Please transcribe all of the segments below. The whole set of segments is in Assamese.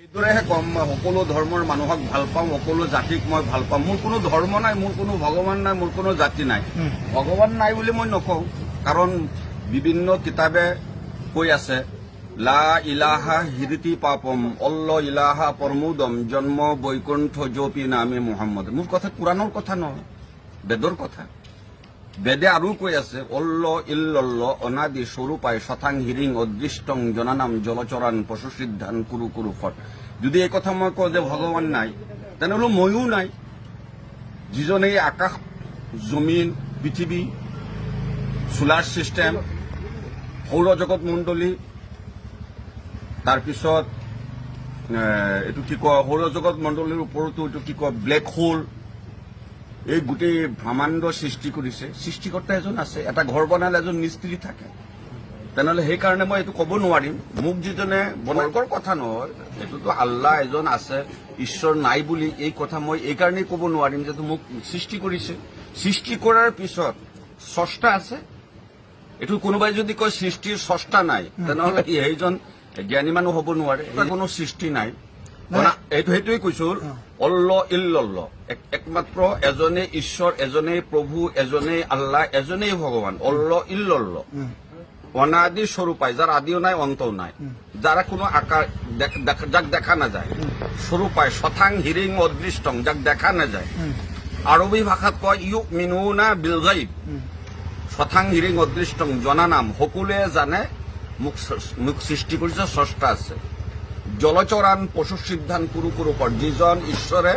এইদৰেহে কম মই সকলো ধৰ্মৰ মানুহক ভাল পাওঁ, সকলো জাতিক মই ভাল পাওঁ। মোৰ কোনো ধৰ্ম নাই, মোৰ কোনো ভগৱান নাই, মোৰ কোনো জাতি নাই। ভগৱান নাই বুলি মই নকওঁ, কাৰণ বিভিন্ন কিতাপে কৈ আছে লা ইলাহা হিৰিতি পাপম অল্ল ইলাহা পৰমোদম জন্ম বৈকুণ্ঠ জপি নামে মুহাম্মদ। মোৰ কথা কোৰাণৰ কথা নহয়, বেদৰ কথা। বেদে আৰু কৈ আছে অল্ল ইল্লল্ল অনাদি স্বৰূপাই শতাং হিৰিং অদৃষ্টং জনানাম জলচৰান পশু সিদ্ধান কুৰু কুৰু ফট। যদি এই কথা মই কওঁ যে ভগৱান নাই, তেনেহ'লে ময়ো নাই। যিজনে এই আকাশ জমিন পৃথিৱী সোলাৰ ছিষ্টেম সৌৰজগত মণ্ডলী তাৰপিছত এইটো কি কয় সৌৰজগত মণ্ডলীৰ ওপৰতো এইটো কি কয় ব্লেক হোল, এই গোটেই ব্ৰহ্মাণ্ড সৃষ্টি কৰিছে। সৃষ্টিকৰ্তা এজন আছে, এটা ঘৰ বনালে এজন মিস্ত্ৰী থাকে। তেনেহ'লে সেইকাৰণে মই এইটো ক'ব নোৱাৰিম। মোক যিজনে বনাৰ্গৰ কথা নহয়, এইটোতো আল্লাহ এজন আছে, ঈশ্বৰ নাই বুলি এই কথা মই এইকাৰণেই ক'ব নোৱাৰিম যে মোক সৃষ্টি কৰিছে। সৃষ্টি কৰাৰ পিছত স্ৰষ্টা আছে। এইটো কোনোবাই যদি কয় সৃষ্টিৰ স্ৰষ্টা নাই, তেনেহ'লে সেইজন জ্ঞানী মানুহ হ'ব নোৱাৰে। কোনো সৃষ্টি নাই। সেইটোৱে কৈছো অল্ল ইল্লল্ল, একমাত্ৰ এজনে ঈশ্বৰ, এজনেই প্ৰভু, এজনেই আল্লাহ, এজনেই ভগৱান। অল্ল ইল্লল্ল অনাদি স্বৰূপাই, যাৰ আদিও নাই অন্তও নাই, যাৰ কোনো আকাৰ যাক দেখা নাযায়। স্বৰূপাই শতাং হিৰিং অদৃষ্টং, যাক দেখা নাযায়। আৰবী ভাষাত কয় ইউ মিনুনা বিল গাইব। শতাং হিৰিং অদৃষ্টং জনানাম, সকলোৱে জানে মোক সৃষ্টি কৰিছে, স্ৰষ্টা আছে। জলচৰান পশু সিদ্ধান কুৰু কুৰু ফট, যিজন ঈশ্বৰে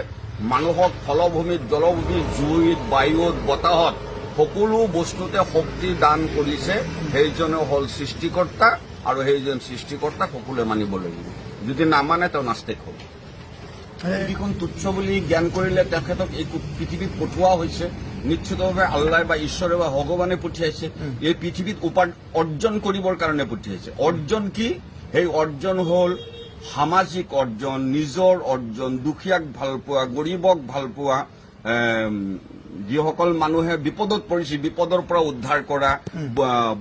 মানুহক ফলভূমিত, জলভূমিত, জুইত, বায়ুত, বতাহত সকলো বস্তুতে শক্তি দান কৰিছে, সেইজনে হ'ল সৃষ্টিকৰ্তা। আৰু সেইজন সৃষ্টিকৰ্তা সকলোৱে মানিব লাগিব। যদি নামানে তেওঁ নাস্তিক হ'ব। পৃথিৱীখন তুচ্ছ বুলি জ্ঞান কৰিলে তেখেতক এই পৃথিৱীত পঠোৱা হৈছে। নিশ্চিতভাৱে আল্লাহ বা ঈশ্বৰে বা ভগৱানে পঠিয়াইছে। এই পৃথিৱীত অৰ্জন কৰিবৰ কাৰণে পঠিয়াইছে। অৰ্জন কি? সেই অৰ্জন হ'ল সামাজিক অৰ্জন, নিজৰ অৰ্জন, দুখীয়াক ভাল পোৱা, গৰীবক ভাল পোৱা, যিসকল মানুহে বিপদত পৰিছে বিপদৰ পৰা উদ্ধাৰ কৰা,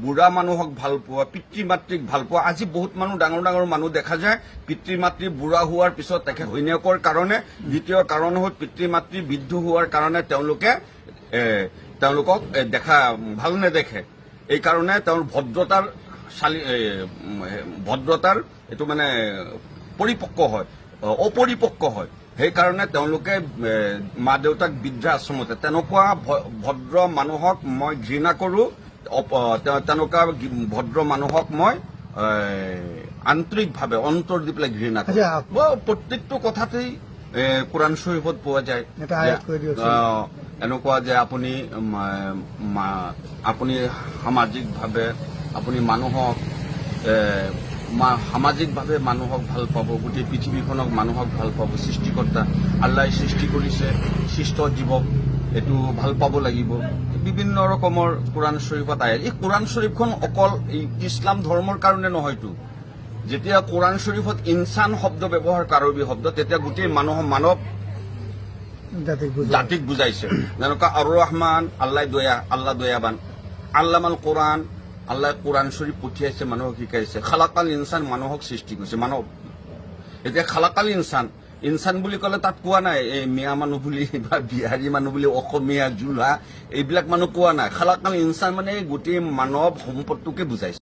বুঢ়া মানুহক ভাল পোৱা, পিতৃ মাতৃক ভাল পোৱা। আজি বহুত মানুহ, ডাঙৰ ডাঙৰ মানুহ দেখা যায়, পিতৃ মাতৃ বুঢ়া হোৱাৰ পিছত তেখেত ঘৈণীয়েকৰ কাৰণে, দ্বিতীয় কাৰণ হ'ল পিতৃ মাতৃ বৃদ্ধ হোৱাৰ কাৰণে তেওঁলোকক দেখা ভাল নেদেখে। এই কাৰণে তেওঁৰ ভদ্ৰতাৰ এইটো মানে পৰিপক্ক হয়, অপৰিপক্ক হয়। সেইকাৰণে তেওঁলোকে মা দেউতাক বৃদ্ধাশ্ৰমতে, তেনেকুৱা ভদ্ৰ মানুহক মই ঘৃণা কৰোঁ। তেনেকুৱা ভদ্ৰ মানুহক মই আন্তৰিকভাৱে অন্তৰ দি পেলাই ঘৃণা কৰোঁ। প্ৰত্যেকটো কথাতেই কোৰাণ শৰীফত পোৱা যায় এনেকুৱা যে আপুনি সামাজিকভাৱে আপুনি মানুহক সামাজিকভাৱে মানুহক ভাল পাব, গোটেই পৃথিৱীখনক মানুহক ভাল পাব। সৃষ্টিকৰ্তা আল্লাহে সৃষ্টি কৰিছে সৃষ্ট জীৱক, এইটো ভাল পাব লাগিব। বিভিন্ন ৰকমৰ কোৰাণ শৰীফত আহে। এই কোৰাণ শৰীফখন অকল এই ইছলাম ধৰ্মৰ কাৰণে নহয়তো। যেতিয়া কোৰাণ শৰীফত ইনচান শব্দ ব্যৱহাৰ কৰে, আৰবী শব্দ, তেতিয়া গোটেই মানৱ জাতিক বুজাইছে। যেনেকুৱা আৰ ৰহমান, আল্লাহ দয়া, আল্লাহ দয়াবান। আল্লামাল কোৰাণ, আল্লাহ কোৰাণ শৰীফ পঠিয়াইছে, মানুহক শিকাইছে। খালাকাল ইনচান, মানুহক সৃষ্টি কৰিছে, মানৱ। এতিয়া খালাকাল ইনচান বুলি ক'লে তাত কোৱা নাই এই মিয়া মানুহ বুলি বা বিহাৰী মানুহ বুলি, অসমীয়া, জোলা, এইবিলাক মানুহ কোৱা নাই। খালাকাল ইনচান মানে গোটেই মানৱ সম্পদটোকে বুজাইছে।